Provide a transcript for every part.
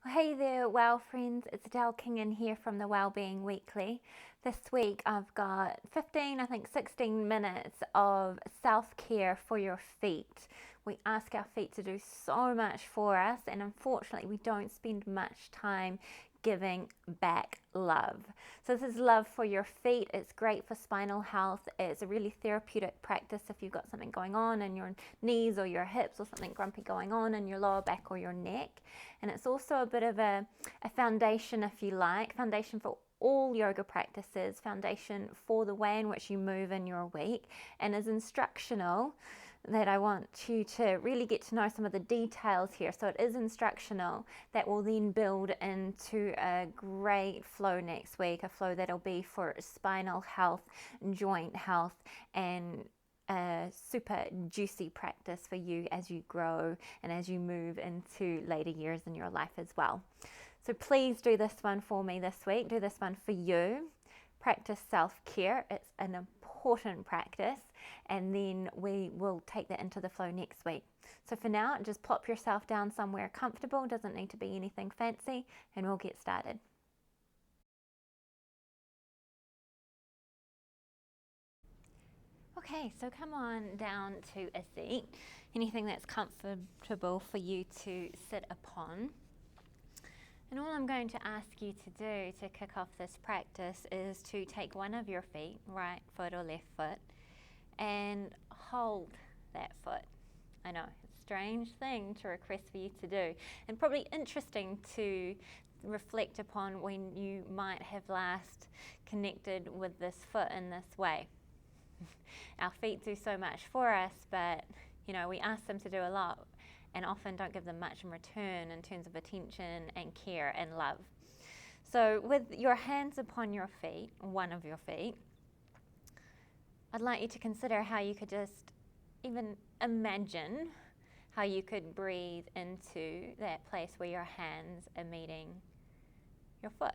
Well, hey there, well friends, it's Adele Kingan here from the Wellbeing Weekly. This week I've got 15, I think 16 minutes of self-care for your feet. We ask our feet to do so much for us, and unfortunately we don't spend much time giving back love. So this is love for your feet. It's great for spinal health. It's a really therapeutic practice if you've got something going on in your knees or your hips, or something grumpy going on in your lower back or your neck. And it's also a bit of a foundation, if you like, foundation for all yoga practices, foundation for the way in which you move in your week, and is instructional, that I want you to really get to know some of the details here. So it is instructional that will then build into a great flow next week, a flow that'll be for spinal health, joint health, and a super juicy practice for you as you grow and as you move into later years in your life as well. So please do this one for me this week. Do this one for you. Practice self-care. It's an important practice, and then we will take that into the flow next week. So for now, just plop yourself down somewhere comfortable. Doesn't need to be anything fancy, and we'll get started. Okay, so come on down to a seat, anything that's comfortable for you to sit upon. And all I'm going to ask you to do to kick off this practice is to take one of your feet, right foot or left foot, and hold that foot. I know, it's a strange thing to request for you to do, and probably interesting to reflect upon when you might have last connected with this foot in this way. Our feet do so much for us, but we ask them to do a lot and often don't give them much in return in terms of attention and care and love. So with your hands upon your feet, one of your feet, I'd like you to consider how you could just even imagine how you could breathe into that place where your hands are meeting your foot.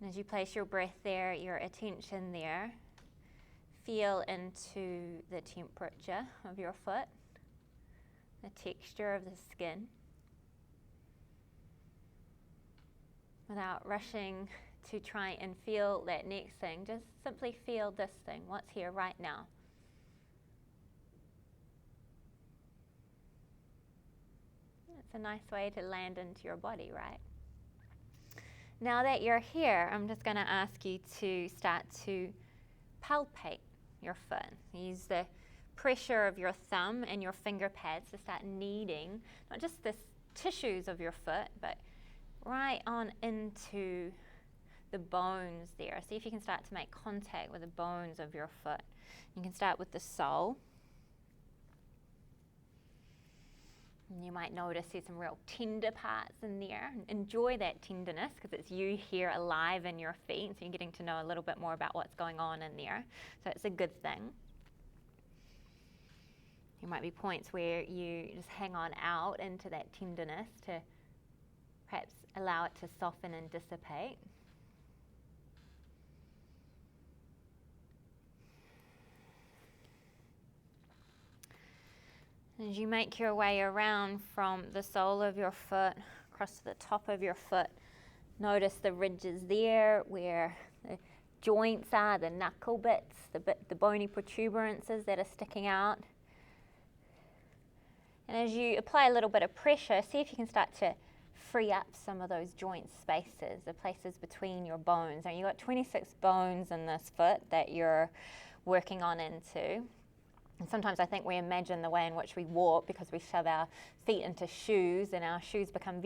And as you place your breath there, your attention there, feel into the temperature of your foot, the texture of the skin, without rushing to try and feel that next thing. Just simply feel this thing, what's here right now. It's a nice way to land into your body, right? Now that you're here, I'm just going to ask you to start to palpate your foot. Use the pressure of your thumb and your finger pads to start kneading not just the tissues of your foot, but right on into the bones there. See if you can start to make contact with the bones of your foot. You can start with the sole. And you might notice there's some real tender parts in there. Enjoy that tenderness because it's you here alive in your feet, so you're getting to know a little bit more about what's going on in there. So it's a good thing. There might be points where you just hang on out into that tenderness to perhaps allow it to soften and dissipate. As you make your way around from the sole of your foot across to the top of your foot, notice the ridges there where the joints are, the knuckle bits, the bony protuberances that are sticking out. And as you apply a little bit of pressure, see if you can start to free up some of those joint spaces, the places between your bones. Now, you've got 26 bones in this foot that you're working on into. And sometimes I think we imagine the way in which we walk because we shove our feet into shoes, and our feet become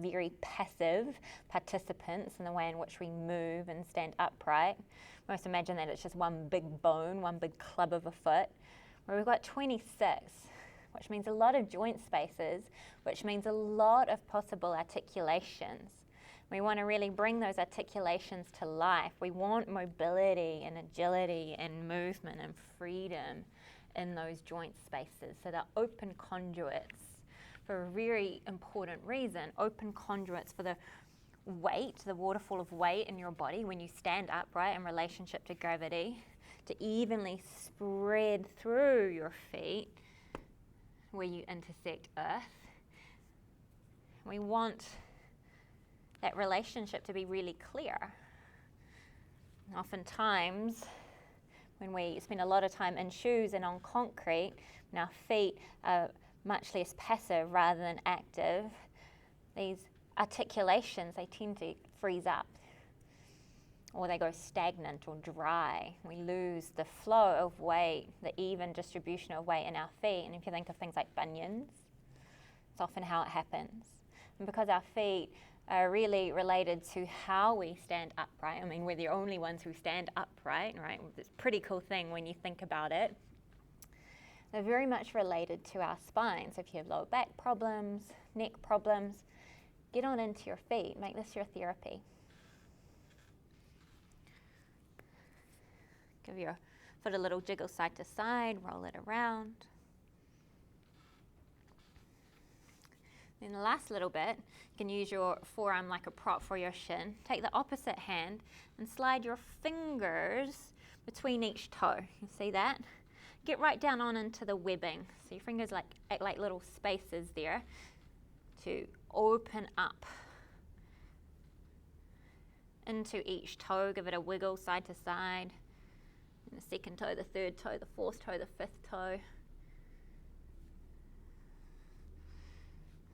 very passive participants in the way in which we move and stand upright. We almost imagine that it's just one big bone, one big club of a foot, where we've got 26, which means a lot of joint spaces, which means a lot of possible articulations. We want to really bring those articulations to life. We want mobility and agility and movement and freedom in those joint spaces. So they're open conduits for a very important reason. Open conduits for the weight, the waterfall of weight in your body when you stand upright in relationship to gravity, to evenly spread through your feet where you intersect earth. We want that relationship to be really clear. Oftentimes, when we spend a lot of time in shoes and on concrete, and our feet are much less passive rather than active, these articulations, they tend to freeze up, or they go stagnant or dry. We lose the flow of weight, the even distribution of weight in our feet. And if you think of things like bunions, it's often how it happens. And because our feet are really related to how we stand upright. I mean, we're the only ones who stand upright, right? It's a pretty cool thing when you think about it. They're very much related to our spine. So if you have lower back problems, neck problems, get on into your feet. Make this your therapy. Give your foot a little jiggle side to side, roll it around. Then the last little bit, you can use your forearm like a prop for your shin. Take the opposite hand and slide your fingers between each toe. You see that? Get right down on into the webbing. So your fingers act like little spaces there to open up into each toe. Give it a wiggle side to side. And the second toe, the third toe, the fourth toe, the fifth toe.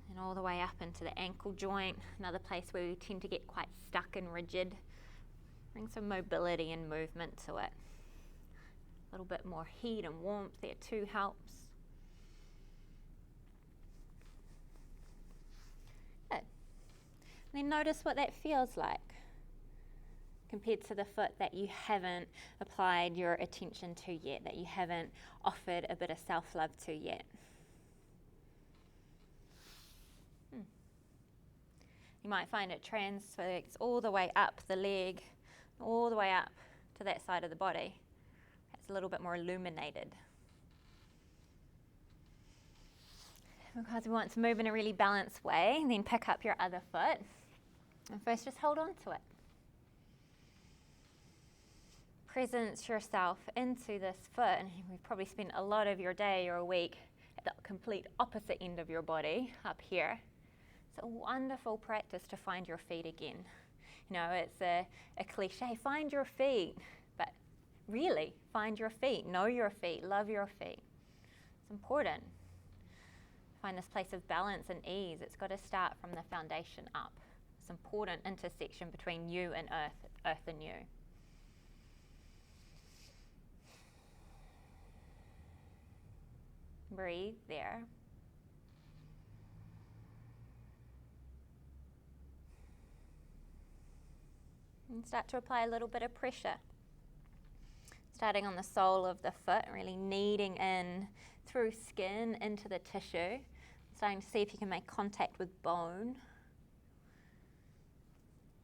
And all the way up into the ankle joint, another place where we tend to get quite stuck and rigid. Bring some mobility and movement to it. A little bit more heat and warmth there too helps. Good. And then notice what that feels like compared to the foot that you haven't applied your attention to yet, that you haven't offered a bit of self-love to yet. You might find it transfers all the way up the leg, all the way up to that side of the body. It's a little bit more illuminated. Because we want to move in a really balanced way, then pick up your other foot. And first just hold on to it. Presence yourself into this foot. And we've probably spent a lot of your day or week at the complete opposite end of your body, up here. It's a wonderful practice to find your feet again. You know, it's a cliche, find your feet, but really, find your feet, know your feet, love your feet. It's important. Find this place of balance and ease. It's got to start from the foundation up. It's an important intersection between you and earth and you. Breathe there. And start to apply a little bit of pressure. Starting on the sole of the foot, really kneading in through skin into the tissue. Starting to see if you can make contact with bone.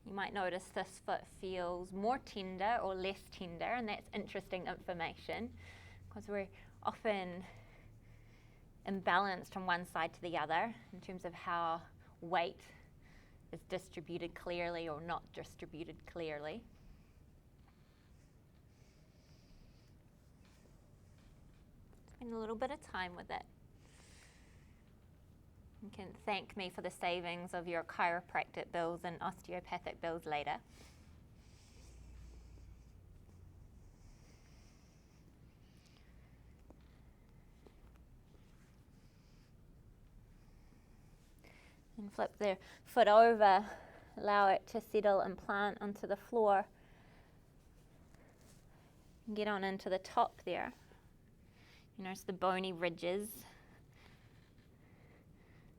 You might notice this foot feels more tender or less tender, and that's interesting information because we're often imbalanced from one side to the other in terms of how weight is distributed clearly or not distributed clearly. Spend a little bit of time with it. You can thank me for the savings of your chiropractic bills and osteopathic bills later. And flip the foot over, allow it to settle and plant onto the floor. And get on into the top there. You notice the bony ridges,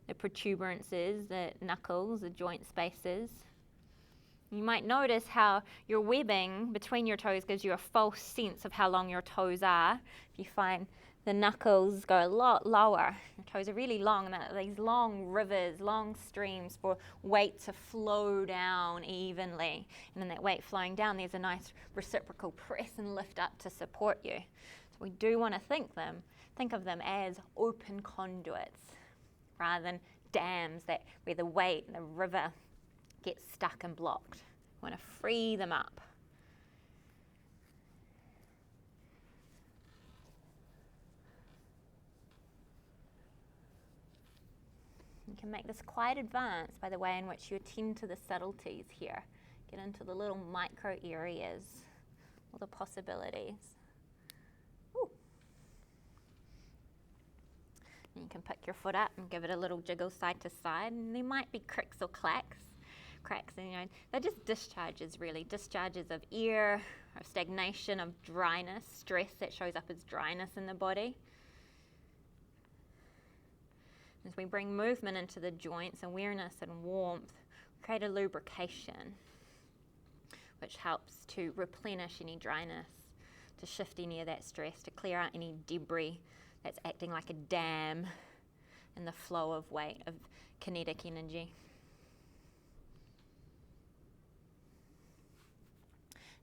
the protuberances, the knuckles, the joint spaces. You might notice how your webbing between your toes gives you a false sense of how long your toes are. If you find the knuckles go a lot lower, your toes are really long, and these long rivers, long streams for weight to flow down evenly. And then that weight flowing down, there's a nice reciprocal press and lift up to support you. So we do want to think of them as open conduits rather than dams where the weight and the river gets stuck and blocked. We want to free them up. You can make this quite advanced by the way in which you attend to the subtleties here. Get into the little micro areas, all the possibilities. Ooh. And you can pick your foot up and give it a little jiggle side to side, and there might be cracks or cracks, and they're just discharges really, discharges of air, of stagnation, of dryness, stress that shows up as dryness in the body. As we bring movement into the joints, awareness and warmth, create a lubrication, which helps to replenish any dryness, to shift any of that stress, to clear out any debris that's acting like a dam in the flow of weight, of kinetic energy.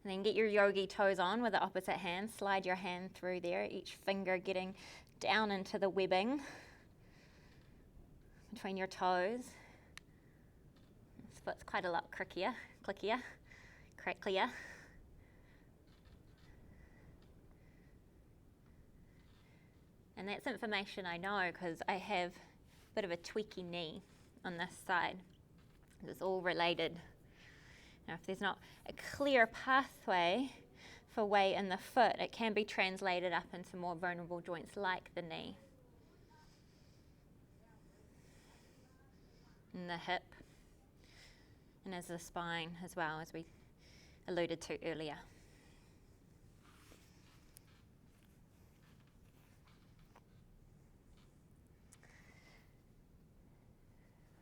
And then get your yogi toes on with the opposite hand. Slide your hand through there, each finger getting down into the webbing between your toes. This foot's quite a lot clickier, cracklier. And that's information I know because I have a bit of a tweaky knee on this side. It's all related. Now, if there's not a clear pathway for weight in the foot, it can be translated up into more vulnerable joints like the knee and the hip, and as the spine as well, as we alluded to earlier.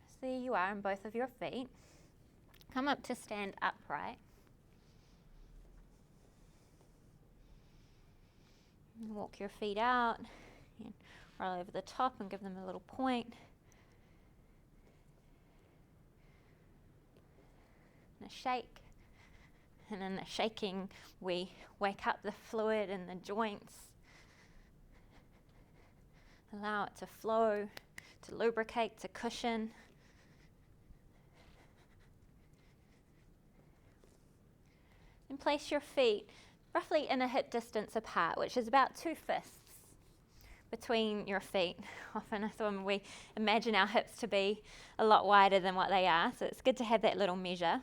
So there you are on both of your feet. Come up to stand upright. And walk your feet out, and roll over the top and give them a little point. And a shake. And in the shaking, we wake up the fluid in the joints. Allow it to flow, to lubricate, to cushion. And place your feet roughly in a hip distance apart, which is about 2 fists between your feet. Often we imagine our hips to be a lot wider than what they are, so it's good to have that little measure.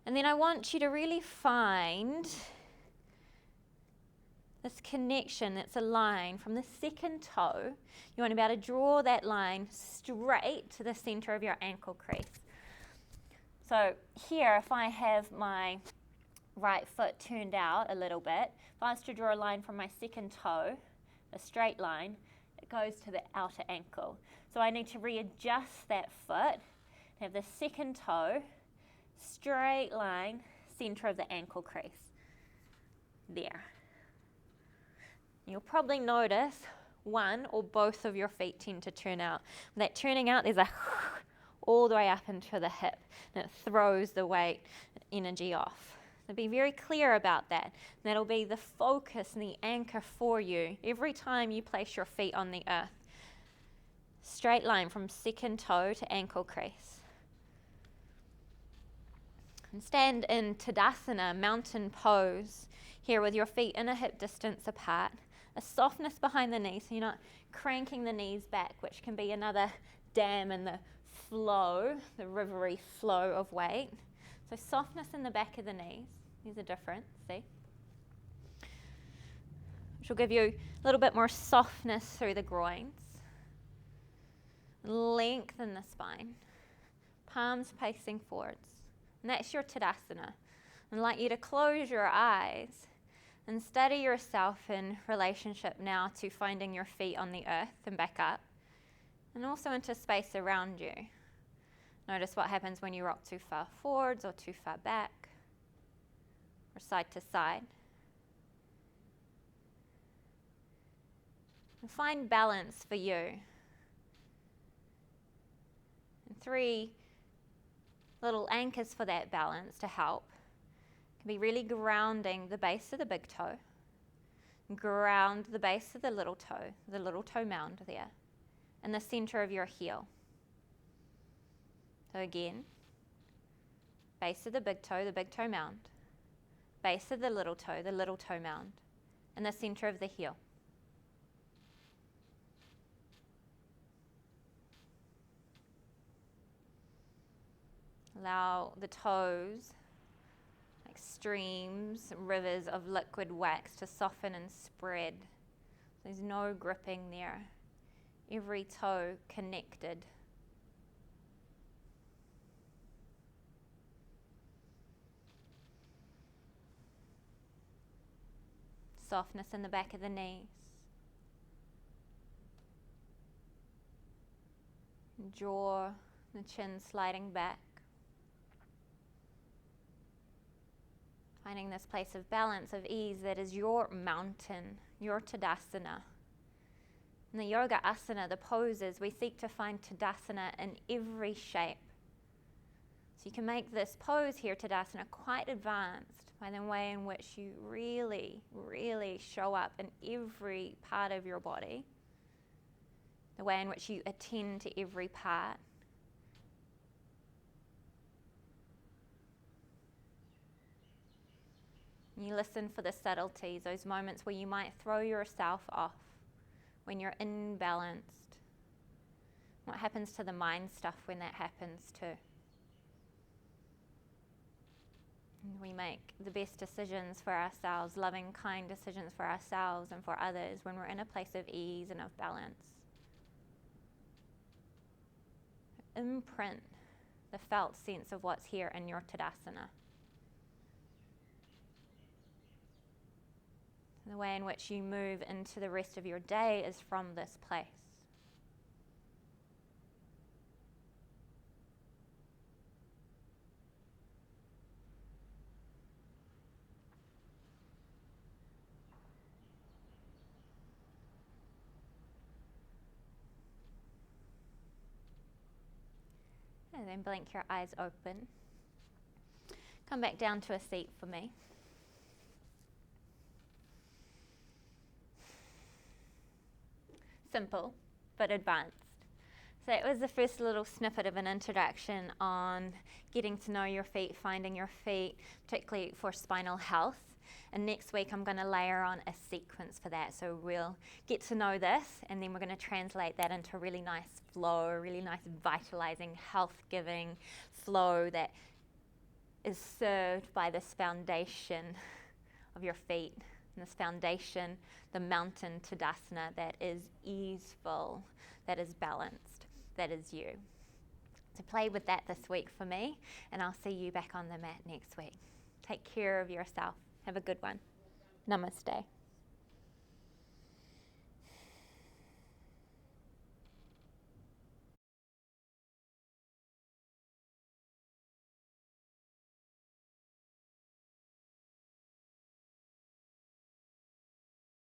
And then I want you to really find this connection that's a line from the second toe. You want to be able to draw that line straight to the center of your ankle crease. So here, if I have my right foot turned out a little bit, if I was to draw a line from my second toe, a straight line, it goes to the outer ankle. So I need to readjust that foot, have the second toe, straight line, center of the ankle crease. There. You'll probably notice one or both of your feet tend to turn out. When that turning out, there's a all the way up into the hip, and it throws the weight energy off. So be very clear about that. And that'll be the focus and the anchor for you every time you place your feet on the earth. Straight line from second toe to ankle crease. And stand in Tadasana, mountain pose, here with your feet in a hip distance apart. A softness behind the knees, so you're not cranking the knees back, which can be another dam in the flow, the rivery flow of weight. So softness in the back of the knees. There's a difference, see? Which will give you a little bit more softness through the groins. Lengthen the spine. Palms facing forwards. And that's your Tadasana. I'd like you to close your eyes and steady yourself in relationship now to finding your feet on the earth and back up, and also into space around you. Notice what happens when you rock too far forwards or too far back, or side to side. And find balance for you. And 3 little anchors for that balance to help can be really grounding the base of the big toe, ground the base of the little toe mound there, and the center of your heel. So again, base of the big toe mound, base of the little toe mound, and the center of the heel. Allow the toes, like streams, rivers of liquid wax, to soften and spread. There's no gripping there. Every toe connected. Softness in the back of the knees. Jaw, the chin sliding back. Finding this place of balance, of ease that is your mountain, your Tadasana. In the Yoga Asana, the poses, we seek to find Tadasana in every shape. So you can make this pose here, Tadasana, quite advanced by the way in which you really, really show up in every part of your body, the way in which you attend to every part. You listen for the subtleties, those moments where you might throw yourself off, when you're imbalanced. What happens to the mind stuff when that happens too? And we make the best decisions for ourselves, loving, kind decisions for ourselves and for others when we're in a place of ease and of balance. Imprint the felt sense of what's here in your Tadasana. The way in which you move into the rest of your day is from this place. And then blink your eyes open. Come back down to a seat for me. Simple, but advanced. So it was the first little snippet of an introduction on getting to know your feet, finding your feet, particularly for spinal health. And next week I'm going to layer on a sequence for that. So we'll get to know this, and then we're going to translate that into a really nice flow, a really nice vitalizing, health-giving flow that is served by this foundation of your feet. And this foundation, the mountain Tadasana, that is easeful, that is balanced, that is you. So play with that this week for me, and I'll see you back on the mat next week. Take care of yourself. Have a good one. Namaste.